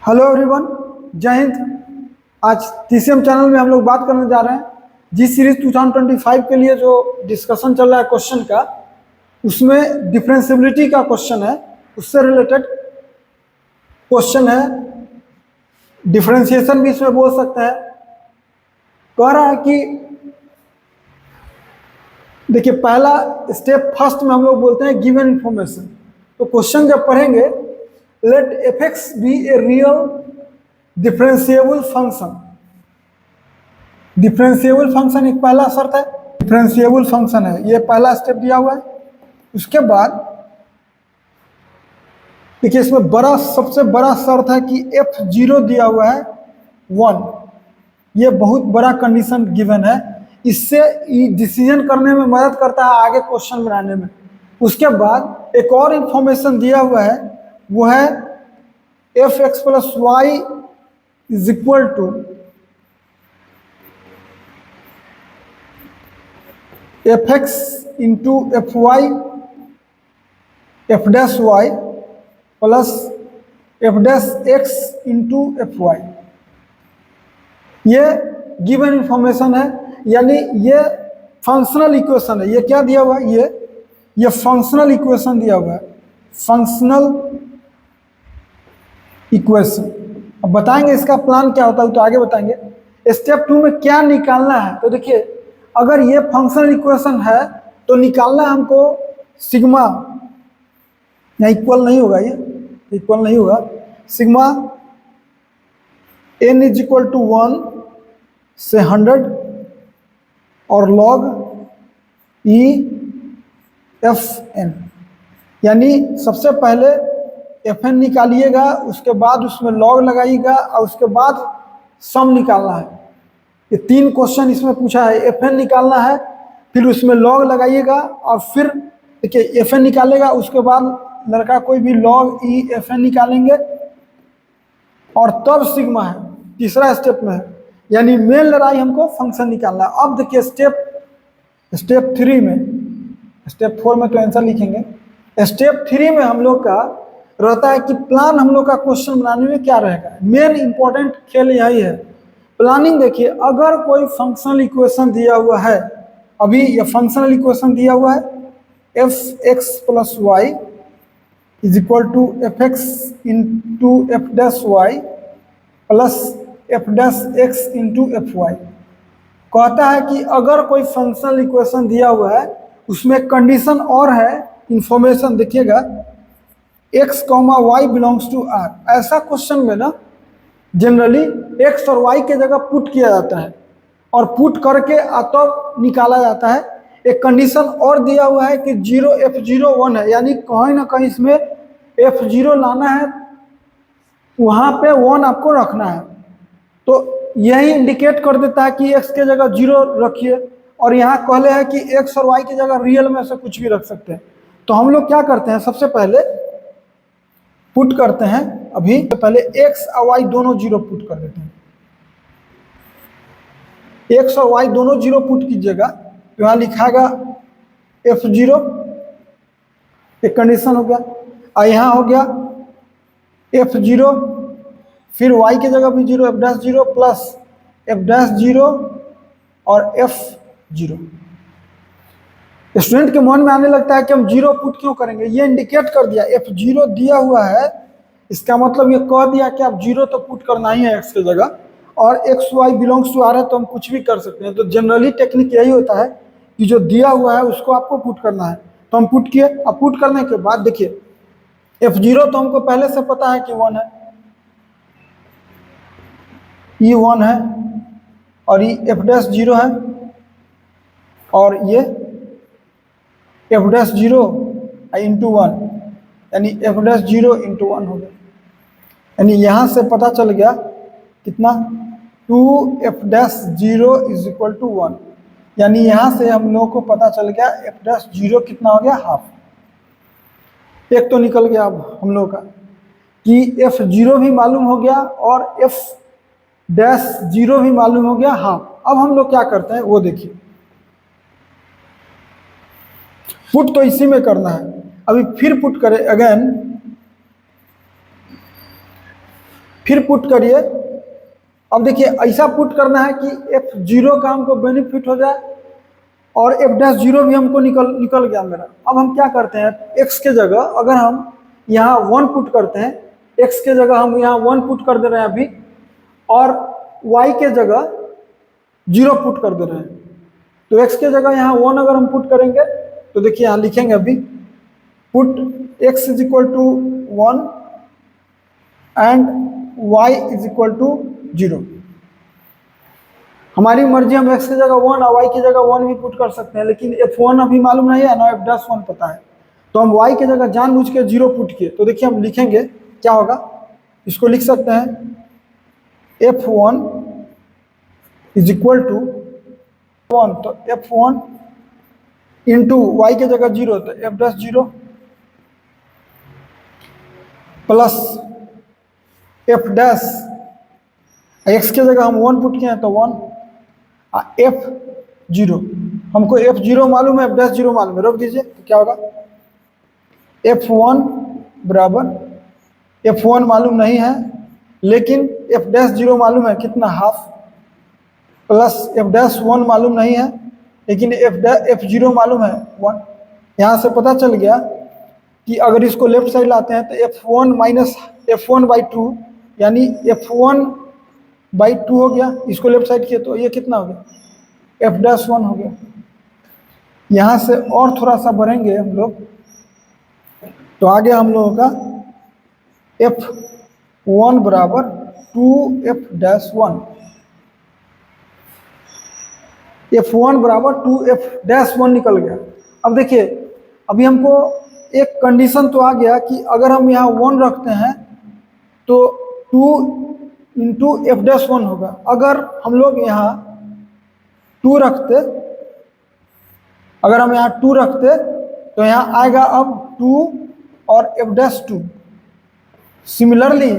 Hello everyone, जय हिंद। आज TCM channel में हम लोग बात करने जा रहे हैं जी सीरीज 2025 के लिए जो डिस्कशन चल रहा है क्वेश्चन का, उसमें डिफरेंशिएबिलिटी का क्वेश्चन है, उससे रिलेटेड क्वेश्चन है। डिफरेंशिएशन भी इसमें बोल सकते हैं। कह रहा है कि देखिए, पहला स्टेप फर्स्ट में हम लोग बोलते हैं गिवन इंफॉर्मेशन। तो क्वेश्चन जब पढ़ेंगे, let f(x) be a real differentiable function. Differentiable function एक पहला शर्त है, डिफरेंशिएबल फंक्शन है, ये पहला स्टेप दिया हुआ है। उसके बाद देखिए, इसमें सबसे बड़ा शर्त है कि f0 दिया हुआ है 1। ये बहुत बड़ा कंडीशन गिवन है, इससे डिसीजन करने में मदद करता है, आगे क्वेश्चन बनाने में। उसके बाद एक और इंफॉर्मेशन दिया हुआ है, वो है f(x + y) is equal to f(x) into f(y) f'(y) plus f'(x) into f(y). ये गिवन इंफॉर्मेशन है, यानी ये फंक्शनल इक्वेशन है। ये क्या दिया हुआ है? ये फंक्शनल इक्वेशन दिया हुआ है, फंक्शनल इक्वेशन। अब बताएंगे इसका प्लान क्या होता है, तो आगे बताएंगे। स्टेप 2 में क्या निकालना है, तो देखिए, अगर ये फंक्शनल इक्वेशन है तो निकालना हमको सिग्मा, यहाँ इक्वल नहीं होगा, ये इक्वल नहीं होगा। सिग्मा n = 1 से 100 और log EFN, यानी सबसे पहले FN निकालिएगा, उसके बाद उसमें log लगाइएगा और उसके बाद सम निकालना है। ये 3 क्वेश्चन इसमें पूछा है। FN निकालना है, फिर उसमें log लगाइएगा और फिर देखिए FN निकालेगा, उसके बाद लड़का कोई भी log EFN निकालेंगे और तब सिग्मा है, तीसरा स्टेप में है। यानी मेन लड़ाई हमको फंक्शन निकालना है। अब देखिए स्टेप 3 में, स्टेप 4 में तो आंसर लिखेंगे। स्टेप 3 में हम लोग का रहता है कि प्लान हम लोग का क्वेश्चन बनाने में क्या रहेगा। मेन इंपॉर्टेंट खेल यही है, प्लानिंग। देखिए, अगर कोई फंक्शनल इक्वेशन दिया हुआ है, अभी ये फंक्शनल इक्वेशन दिया हुआ है, f(x + y) is equal to f(x) into f'(y) plus f'(x) into f'(y). कहता है कि अगर कोई फंक्शनल इक्वेशन दिया हुआ है, उसमें कंडीशन और है, इंफॉर्मेशन देखिएगा, x, y belongs to r। ऐसा क्वेश्चन में ना जनरली x और y के जगह पुट किया जाता है और पुट करके तब निकाला जाता है। एक कंडीशन और दिया हुआ है कि f0 1 है, यानी कहीं ना कहीं इसमें f0 लाना है, वहां पे 1 आपको रखना है। तो यही इंडिकेट कर देता है कि x के जगह 0 रखिए, और यहाँ कहले है कि x और y की जगह रियल में से कुछ भी रख सकते हैं। तो हम लोग क्या करते हैं, सबसे पहले पुट करते हैं। अभी तो पहले x और y दोनों 0 पुट कर देते हैं। x और y दोनों 0 पुट कीजिएगा, तो यहाँ लिखाएगा f0, एक कंडीशन हो गया, और यहाँ हो गया f0, फिर y की जगह भी 0, f'0 प्लस f'0 और f0। स्टूडेंट के मन में आने लगता है कि हम 0 पुट क्यों करेंगे। ये इंडिकेट कर दिया, f0 दिया हुआ है, इसका मतलब ये कह दिया कि आप 0 तो पुट करना ही है x की जगह, और x y belongs to r है तो हम कुछ भी कर सकते हैं। तो जनरली टेक्निक यही होता है कि जो दिया हुआ है उसको आपको पुट करना है। तो हम पुट किए। अब पुट करने के बाद देखिए, f0 तो हमको पहले से पता है कि 1 है, ये 1 है, और ये f'0 है, और ये f'0 इंटू 1, यानी f'0 इंटू 1 हो गया। यानी यहाँ से पता चल गया कितना, 2f'0 इज इक्वल टू 1। यानी यहाँ से हम लोग को पता चल गया f'0 कितना हो गया, हाफ। एक तो निकल गया अब हम लोग का कि f0 भी मालूम हो गया और f'0 भी मालूम हो गया, हाफ। अब हम लोग क्या करते हैं वो देखिए, पुट तो इसी में करना है। अभी फिर पुट करें अगेन, फिर पुट करिए। अब देखिए ऐसा पुट करना है कि F0 का हमको बेनिफिट हो जाए और F'0 भी हमको निकल गया मेरा। अब हम क्या करते हैं, x के जगह अगर हम यहाँ 1 पुट करते हैं, x के जगह हम यहाँ 1 पुट कर दे रहे हैं अभी, और y के जगह 0 पुट कर दे रहे हैं। तो x के जगह यहाँ 1 अगर हम पुट करेंगे तो देखिए यहाँ लिखेंगे अभी put x is equal to 1 and y is equal to 0। हमारी मर्जी, हम x की जगह 1 और y की जगह 1 भी पुट कर सकते हैं, लेकिन F1 अभी मालूम नहीं है ना, F'1 पता है, तो हम y की जगह जानबूझ के 0 पुट किए। तो देखिए हम लिखेंगे क्या होगा, इसको लिख सकते हैं F1 इज इक्वल टू 1, तो F1 इंटू y की जगह 0, तो F'0 प्लस F' x की जगह हम 1 पुट किए हैं तो 1, F'0 हमको F'0 मालूम है, F'0 मालूम है, रोक दीजिए, तो क्या होगा F1 बराबर, F1 मालूम नहीं है लेकिन F'0 मालूम है कितना, हाफ, प्लस F'1 मालूम नहीं है लेकिन F'0 मालूम है 1। यहाँ से पता चल गया कि अगर इसको लेफ्ट साइड लाते हैं तो F1 माइनस F1/2 यानी F1/2 हो गया, इसको लेफ्ट साइड किए तो ये कितना हो गया, F'1 हो गया। यहाँ से और थोड़ा सा बढ़ेंगे हम लोग तो आगे हम लोगों का F1 बराबर 2F'1, F1 बराबर 2F'1 निकल गया। अब देखिए अभी हमको एक कंडीशन तो आ गया कि अगर हम यहाँ 1 रखते हैं तो 2 इंटू F'1 होगा। अगर हम लोग यहाँ 2 रखते, अगर हम यहाँ 2 रखते तो यहाँ आएगा अब 2 और F'2। सिमिलरली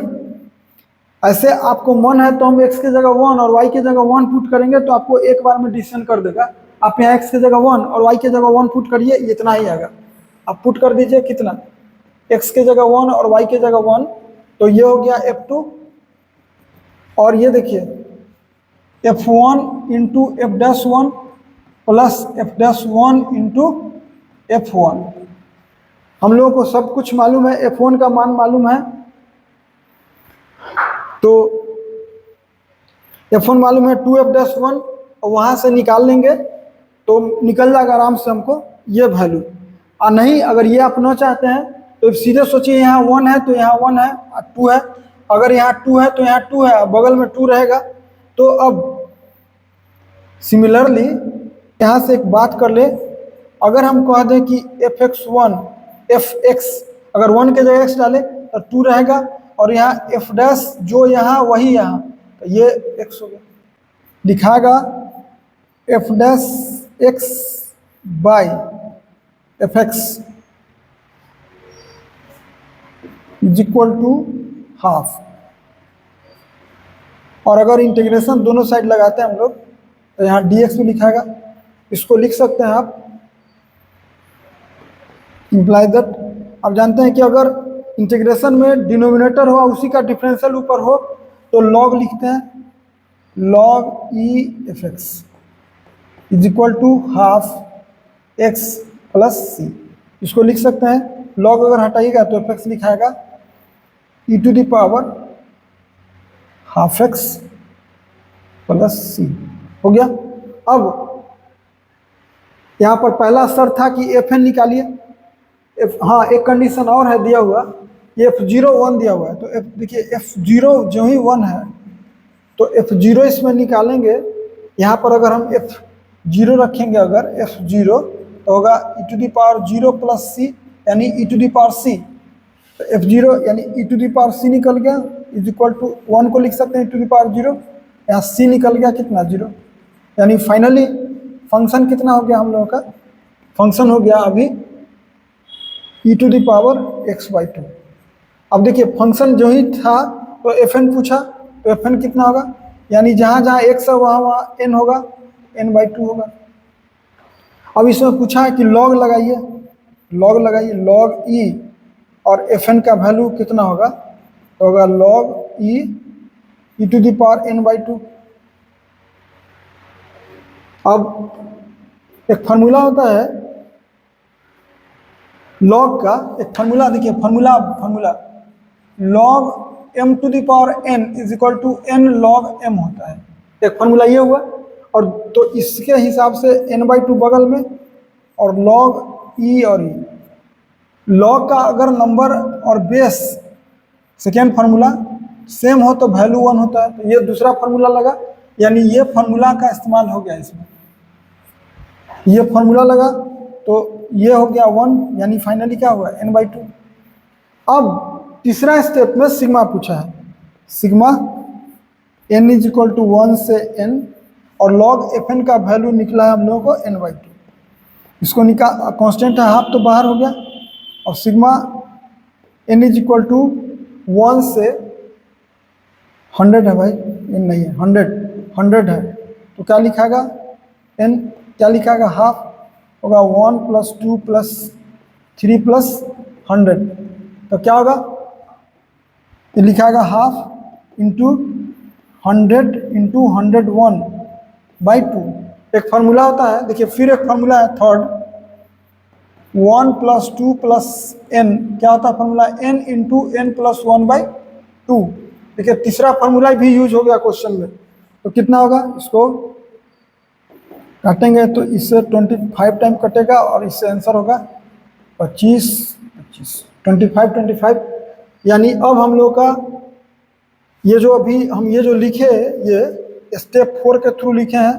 ऐसे आपको मन है तो हम x की जगह 1 और y की जगह 1 पुट करेंगे तो आपको एक बार में डिसीजन कर देगा। आप यहाँ x की जगह 1 और y की जगह 1 पुट करिए, इतना ही आएगा, आप पुट कर दीजिए कितना, x की जगह 1 और y की जगह 1, तो ये हो गया F2, और ये देखिए F1 into F'1 plus F'1 into F1। हम लोगों को सब कुछ मालूम है, F1 का मान मालूम है, तो F1 मालूम है 2F'1, और वहाँ से निकाल लेंगे तो निकल जाएगा आराम से हमको ये वैल्यू। और नहीं अगर ये आप ना चाहते हैं तो सीधे सोचिए यहाँ 1 है तो यहाँ 1 है और 2 है, अगर यहाँ 2 है तो यहाँ 2 है, बगल में 2 रहेगा। तो अब सिमिलरली यहाँ से एक बात कर ले, अगर हम कह दें कि Fx1 Fx अगर 1 के जगह x डाले तो 2 रहेगा, और यहाँ F' जो यहाँ वही यहाँ, तो ये x हो गया, लिखाएगा F'x by Fx is equal to half. और अगर इंटीग्रेशन दोनों साइड लगाते हैं हम लोग तो यहाँ dx भी लिखाएगा, इसको लिख सकते हैं आप इम्प्लाई दैट। आप जानते हैं कि अगर इंटीग्रेशन में डिनोमिनेटर हो उसी का डिफरेंशियल ऊपर हो तो लॉग लिखते हैं, log e Fx is equal to half x plus C. इसको लिख सकते हैं, लॉग अगर हटाइएगा तो Fx लिखाएगा e to the power half x plus C, हो गया। अब यहाँ पर पहला शर्त था कि Fn निकालिए, हाँ एक कंडीशन और है दिया हुआ, ये F0 1 दिया हुआ है, तो देखिए F0 जो ही 1 है तो F0 इसमें निकालेंगे। यहाँ पर अगर हम F0 रखेंगे, अगर F0 तो होगा e to the power 0 plus C यानी e to the power C, तो F0 यानी e to the power C निकल गया इज इक्वल टू 1 को लिख सकते हैं e टू द पावर 0, यहाँ सी निकल गया कितना 0, यानी फाइनली फंक्शन कितना हो गया हम लोगों का, फंक्शन हो गया अभी e to the power x/2। अब देखिए फंक्शन जो ही था तो Fn पूछा तो Fn कितना होगा, यानी जहाँ जहाँ x है वहाँ n होगा, n/2 होगा। अब इसमें पूछा है कि लॉग लगाइए, लॉग e और Fn का वैल्यू कितना होगा, तो होगा log e to the power n/2। अब एक फार्मूला होता है लॉग का, एक फार्मूला देखिए, formula log m to the power n is equal to n log m होता है। एक फार्मूला ये हुआ, और तो इसके हिसाब से n/2 बगल में, और log e और e। लॉग का अगर नंबर और बेस सेकेंड फार्मूला सेम हो तो वैल्यू 1 होता है, तो ये दूसरा फार्मूला लगा, यानी ये फार्मूला का इस्तेमाल हो गया इसमें, ये फार्मूला लगा तो ये हो गया 1, यानी फाइनली क्या हुआ n/2। अब तीसरा स्टेप में सिग्मा पूछा है, sigma n is equal to 1 से n, और लॉग fn का वैल्यू निकला है हम लोगों को n/2। इसको निकाल, कांस्टेंट है हाफ तो बाहर हो गया, और sigma n is equal to 1 से 100 है भाई, n नहीं है 100 है, तो क्या लिखागा n, क्या लिखागा हाफ होगा 1 + 2 + 3 + 100, तो क्या होगा, ये लिखागा हाफ इंटू 100 इंटू 101/2। एक फार्मूला होता है, देखिए फिर एक फार्मूला है थर्ड, 1 + 2 + n, क्या होता है फार्मूला, n इंटू n + 1/2। देखिए तीसरा फार्मूला भी यूज हो गया क्वेश्चन में, तो कितना होगा, इसको काटेंगे तो इससे 25 टाइम कटेगा, और इससे आंसर होगा 25 25, यानी अब हम लोग का ये जो अभी हम ये जो लिखे, ये स्टेप 4 के थ्रू लिखे हैं,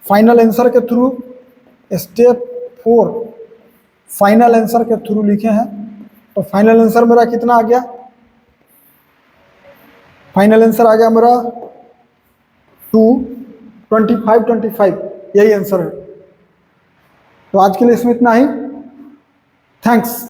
फाइनल आंसर के थ्रू, स्टेप 4 फाइनल आंसर के थ्रू लिखे हैं। तो फाइनल आंसर मेरा कितना आ गया, फाइनल आंसर आ गया मेरा 25, यही आंसर है। तो आज के लिए इसमें इतना ही, थैंक्स।